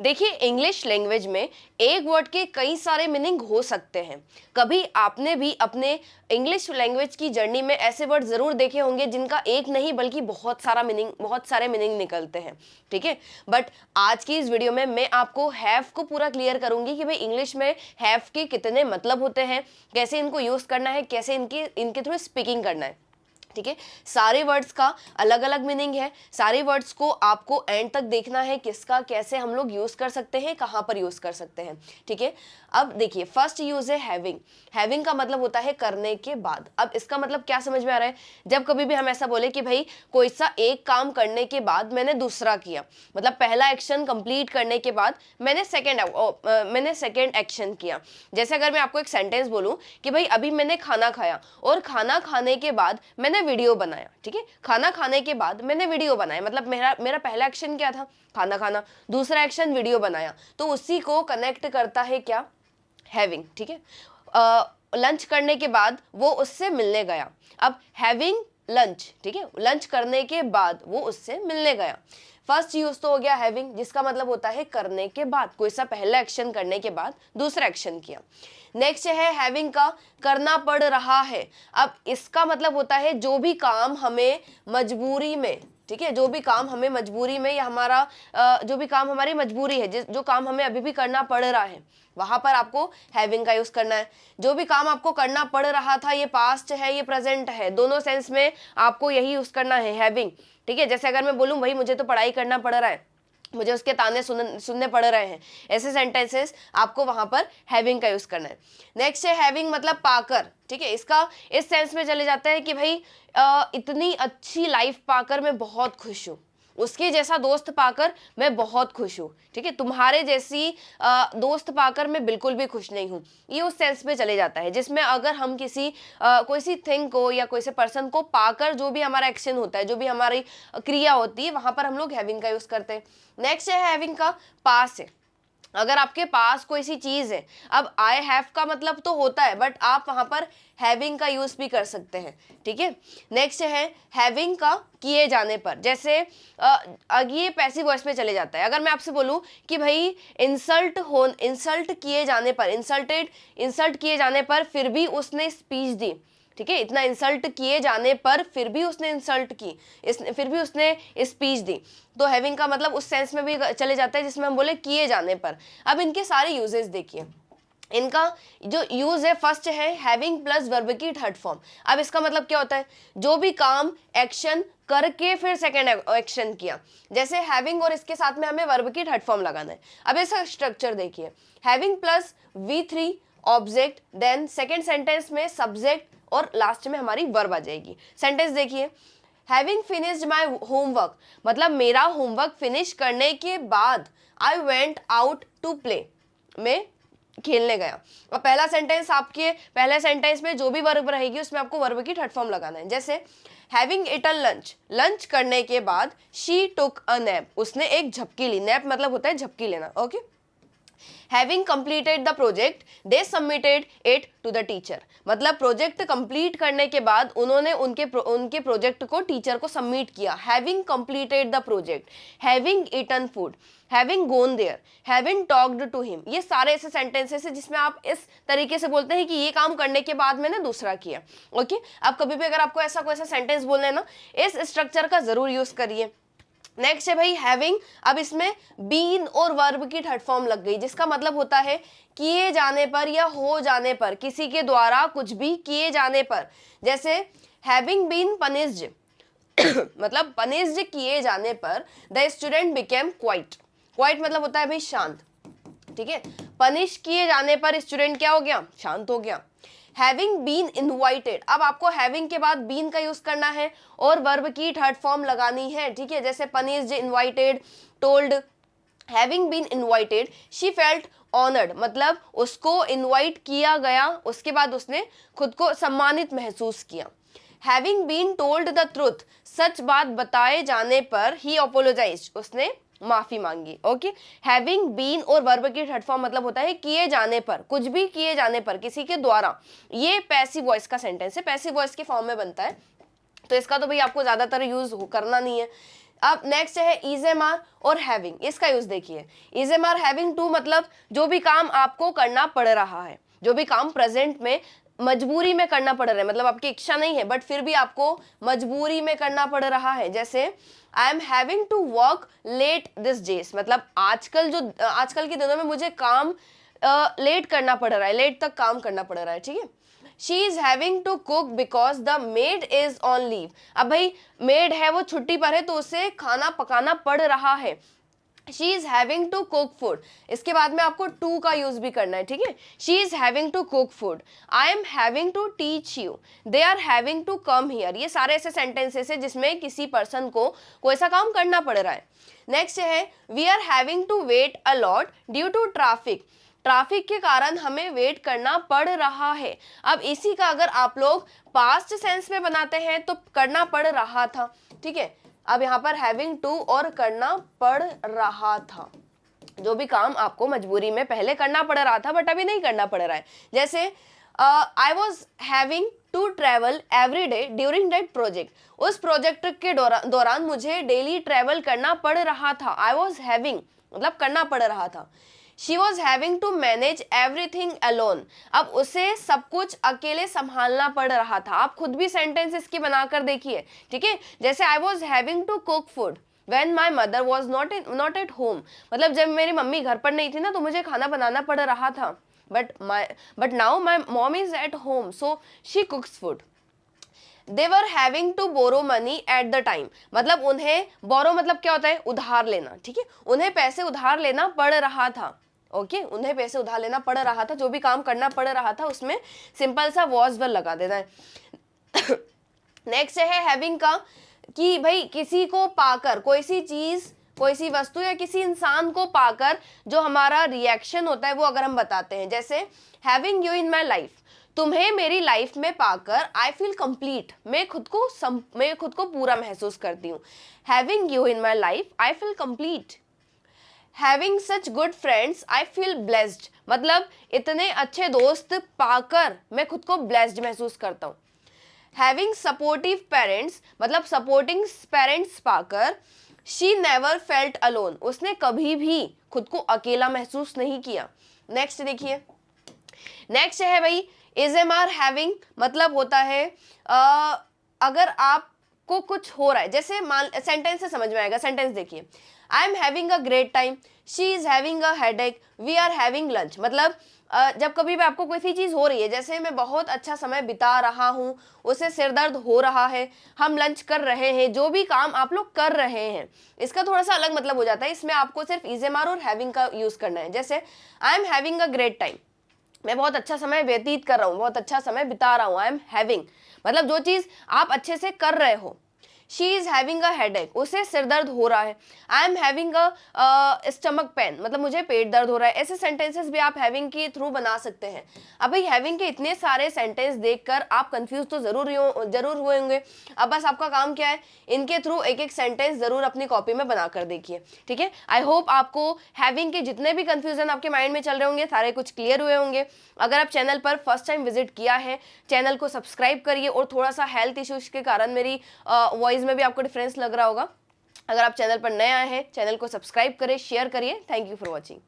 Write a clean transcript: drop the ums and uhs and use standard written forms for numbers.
देखिए, English language में एक वर्ड के कई सारे मीनिंग हो सकते हैं। कभी आपने भी अपने इंग्लिश लैंग्वेज की जर्नी में ऐसे वर्ड ज़रूर देखे होंगे जिनका एक नहीं बल्कि बहुत सारे मीनिंग निकलते हैं, ठीक है। बट आज की इस वीडियो में मैं आपको हैव को पूरा क्लियर करूंगी कि भाई इंग्लिश में हैव के कितने मतलब होते हैं, कैसे इनको यूज़ करना है, कैसे इनके थ्रू स्पीकिंग करना है, ठीक है। सारे वर्ड्स का अलग अलग मीनिंग है। सारे वर्ड्स को आपको एंड तक देखना है, किसका कैसे हम लोग यूज कर सकते हैं, कहाँ पर यूज कर सकते हैं, ठीक है। अब देखिए, फर्स्ट यूज है हैविंग। हैविंग का मतलब होता है करने के बाद। अब इसका मतलब क्या समझ में आ रहा है? जब कभी भी हम ऐसा बोले कि भाई कोई सा एक काम करने के बाद मैंने दूसरा किया, मतलब पहला एक्शन कंप्लीट करने के बाद मैंने सेकेंड एक्शन किया। जैसे अगर मैं आपको एक सेंटेंस बोलूं कि भाई अभी मैंने खाना खाया और खाना खाने के बाद मैंने वीडियो बनाया, ठीक है। खाना खाने के बाद मैंने वीडियो बनाया, मतलब मेरा पहला एक्शन क्या था? खाना खाना। दूसरा एक्शन वीडियो बनाया, तो उसी को कनेक्ट करता है क्या? हैविंग, ठीक है। लंच करने के बाद वो उससे मिलने गया। अब हैविंग लंच, ठीक है, लंच करने के बाद वो उससे मिलने गया। फर्स्ट यूज तो हो गया हैविंग, जिसका मतलब होता है करने के बाद, कोई सा पहला एक्शन करने के बाद दूसरा एक्शन किया। नेक्स्ट है हैविंग का करना पड़ रहा है। अब इसका मतलब होता है जो भी काम हमें मजबूरी में, ठीक है, जो भी काम हमें मजबूरी में या जो भी काम हमारी मजबूरी है, जो काम हमें अभी भी करना पड़ रहा है, वहां पर आपको हैविंग का यूज करना है। जो भी काम आपको करना पड़ रहा था, ये पास्ट है, ये प्रेजेंट है, दोनों सेंस में आपको यही यूज करना है, हैविंग, ठीक है। जैसे अगर मैं बोलूं भाई मुझे तो पढ़ाई करना पड़ रहा है, मुझे उसके ताने सुनने पड़ रहे हैं, ऐसे सेंटेंसेस आपको वहां पर हैविंग का यूज करना है। नेक्स्ट है हैविंग मतलब पाकर, ठीक है। इसका इस सेंस में चले जाता है कि भाई इतनी अच्छी लाइफ पाकर मैं बहुत खुश हूँ, उसके जैसा दोस्त पाकर मैं बहुत खुश हूँ, ठीक है। तुम्हारे जैसी दोस्त पाकर मैं बिल्कुल भी खुश नहीं हूँ, ये उस सेंस में चले जाता है जिसमें अगर हम कोई सी थिंग को या कोई से पर्सन को पाकर जो भी हमारा एक्शन होता है, जो भी हमारी क्रिया होती है, वहां पर हम लोग हैविंग का यूज करते हैं। नेक्स्ट है हैविंग का पास है। अगर आपके पास कोई सी चीज है, अब आई हैव का मतलब तो होता है, बट आप वहां पर हैविंग का यूज भी कर सकते हैं, ठीक है। नेक्स्ट है हैविंग का किए जाने पर। जैसे ये पैसिव वॉइस में चले जाता है। अगर मैं आपसे बोलूं कि भाई इंसल्ट किए जाने पर फिर भी उसने स्पीच दी, ठीक है। इतना इंसल्ट किए जाने पर फिर भी उसने स्पीच दी, तो हैविंग का मतलब उस सेंस में भी चले जाता है जिसमें हम बोले किए जाने पर। अब इनके सारे यूजेस देखिए। इनका जो यूज है, फर्स्ट है हैविंग प्लस वर्ब की थर्ड फॉर्म। अब इसका मतलब क्या होता है? जो भी काम एक्शन करके फिर सेकेंड एक्शन किया, जैसे हैविंग और इसके साथ में हमें वर्ब की थर्ड फॉर्म लगाना है। अब इसका स्ट्रक्चर देखिए, having plus V3 object, then second sentence में सब्जेक्ट और लास्ट में हमारी वर्ब आ जाएगी। सेंटेंस देखिए, हैविंग फिनिश्ड माई होमवर्क, मतलब मेरा होमवर्क फिनिश करने के बाद I went out to play, मैं खेलने गया। और पहला सेंटेंस में जो भी वर्ब रहेगी उसमें आपको वर्ब की थर्ड फॉर्म लगाना है। जैसे हैविंग इटन लंच, लंच करने के बाद शी टुक अ नैप, उसने एक झपकी ली। नैप मतलब होता है झपकी लेना, okay. Having completed the project they submitted it to the teacher, मतलब प्रोजेक्ट कंप्लीट करने के बाद उन्होंने उनके प्रोजेक्ट को टीचर को सबमिट किया। Having completed the project, having eaten food, having gone there, having talked to him. ये सारे ऐसे सेंटेंसेस हैं जिसमें आप इस तरीके से बोलते हैं कि ये काम करने के बाद मैंने दूसरा किया, ओके। अब कभी भी अगर आपको ऐसा कोई सा सेंटेंस बोलना है ना, इस स्ट्रक्चर का जरूर यूज करिए। नेक्स्ट है भाई हैविंग, अब इसमें बीन और वर्ब की थर्ड फॉर्म लग गई, जिसका मतलब होता है किए जाने पर या हो जाने पर, किसी के द्वारा कुछ भी किए जाने पर। जैसे हैविंग बीन पनिश्ड मतलब पनिश्ड किए जाने पर the student became quite. Quite मतलब होता है भाई शांत, ठीक है। पनिश किए जाने पर स्टूडेंट क्या हो गया? शांत हो गया। हैविंग बीन इनवाइटेड, अब आपको हैविंग के बाद बीन का यूज करना है और वर्ब की थर्ड फॉर्म लगानी है, ठीक है। जैसे punished, invited, told. Having been invited she felt honoured, मतलब उसको इनवाइट किया गया, उसके बाद उसने खुद को सम्मानित महसूस किया। Having been told the truth, सच बात बताए जाने पर ही अपोलोजाइज्ड, उसने माफी मांगी, ओके। हैविंग बीन और वर्ब की थर्ड फॉर्म मतलब होता है किए जाने पर, कुछ भी किए जाने पर, किसी के द्वारा। ये पैसिव वॉइस का सेंटेंस है, पैसिव वॉइस के फॉर्म में बनता है, तो इसका तो भाई आपको ज्यादातर यूज करना नहीं है। अब नेक्स्ट है इज एम आर और हैविंग, इसका यूज देखिए। Is am are having to मतलब जो भी काम आपको करना पड़ रहा है, जो भी काम प्रेजेंट में मजबूरी में करना पड़ रहा है, मतलब आपकी इच्छा नहीं है बट फिर भी आपको मजबूरी में करना पड़ रहा है। जैसे I am having to work late this days, मतलब आजकल के दिनों में मुझे काम लेट करना पड़ रहा है, लेट तक काम करना पड़ रहा है, ठीक है। She is having to cook because the maid is on leave, अब भाई मेड है वो छुट्टी पर है तो उसे खाना पकाना पड़ रहा है। She is having to cook food, इसके बाद में आपको टू का यूज भी करना है, ठीक है। She is having to cook food, I am having to teach you, they are having to come here, ये सारे ऐसे सेंटेंसेस है जिसमें किसी पर्सन को कोई सा काम करना पड़ रहा है। नेक्स्ट है we are having to wait a lot due to traffic, traffic के कारण हमें वेट करना पड़ रहा है। अब इसी का अगर आप लोग पास्ट सेंस में बनाते हैं तो करना पड़ रहा था, ठीक है। अब यहाँ पर हैविंग टू और करना पड़ रहा था, जो भी काम आपको मजबूरी में पहले करना पड़ रहा था बट अभी नहीं करना पड़ रहा है। जैसे I was having to travel every day during that project, उस प्रोजेक्ट के दौरान मुझे डेली ट्रेवल करना पड़ रहा था। आई वॉज हैविंग मतलब करना पड़ रहा था। She was having to manage everything alone, अब उसे सब कुछ अकेले संभालना पड़ रहा था। आप खुद भी सेंटेंस इसकी बनाकर देखिए, ठीक है। जैसे I was having to cook food when my mother was not at home, मतलब जब मेरी मम्मी घर पर नहीं थी ना तो मुझे खाना बनाना पड़ रहा था, but now my mom is at home so she cooks food. They were having to borrow money at the time, मतलब उन्हें बोरो मतलब क्या होता है, उधार लेना, ठीक है। उन्हें पैसे उधार लेना पड़ रहा था, ओके उन्हें पैसे उधार लेना पड़ रहा था, जो भी काम करना पड़ रहा था उसमें सिंपल सा वॉज वर लगा देना है। नेक्स्ट है हैविंग का, कि भाई किसी को पाकर, कोई सी चीज, कोई सी वस्तु या किसी इंसान को पाकर जो हमारा रिएक्शन होता है वो अगर हम बताते हैं। जैसे having you in my life, तुम्हें मेरी लाइफ में पाकर आई फील कंप्लीट, मैं खुद को पूरा महसूस करती हूँ। Having you in my life I feel complete. Having such good friends I feel blessed, मतलब इतने अच्छे दोस्त पाकर मैं खुद को ब्लेस्ड महसूस करता हूँ। हैविंग सपोर्टिव पेरेंट्स, मतलब सपोर्टिंग पेरेंट्स पाकर शी नेवर फेल्ट अलोन, उसने कभी भी खुद को अकेला महसूस नहीं किया। नेक्स्ट देखिए, नेक्स्ट है भाई इज एम आर हैविंग, मतलब होता है अगर आपको कुछ हो रहा है, जैसे सेंटेंस से समझ में आएगा। सेंटेंस देखिए, I am having a great time, she is having a headache, we are having lunch, मतलब जब कभी भी आपको कोई सी चीज हो रही है, जैसे मैं बहुत अच्छा समय बिता रहा हूँ, उसे सिर दर्द हो रहा है, हम लंच कर रहे हैं, जो भी काम आप लोग कर रहे हैं, इसका थोड़ा सा अलग मतलब हो जाता है। इसमें आपको सिर्फ इज एम आर और हैविंग का यूज करना है। जैसे I am having a great time, मैं बहुत अच्छा समय व्यतीत कर रहा हूँ, बहुत अच्छा समय बिता रहा हूँ। आई एम हैविंग मतलब जो चीज आप अच्छे से कर रहे हो। She is having a headache, उसे सिर दर्द हो रहा है। आई am having a stomach pain, मतलब मुझे पेट दर्द हो रहा है। ऐसे सेंटेंसेस भी आप हैविंग के थ्रू बना सकते हैं। अब भाई हैविंग के इतने सारे सेंटेंस देखकर आप कंफ्यूज तो जरूर हुए होंगे। अब बस आपका काम क्या है, इनके थ्रू एक एक सेंटेंस जरूर अपनी कॉपी में बनाकर देखिए, ठीक है। आई होप आपको हैविंग के जितने भी कंफ्यूजन आपके माइंड में चल रहे होंगे सारे कुछ क्लियर हुए होंगे। अगर आप चैनल पर फर्स्ट टाइम विजिट किया है, चैनल को सब्सक्राइब करिए। और थोड़ा सा हेल्थ इश्यूज के कारण मेरी वॉइस में भी आपको डिफरेंस लग रहा होगा। अगर आप चैनल पर नए आए हैं, चैनल को सब्सक्राइब करें, शेयर करिए। Thank you for watching.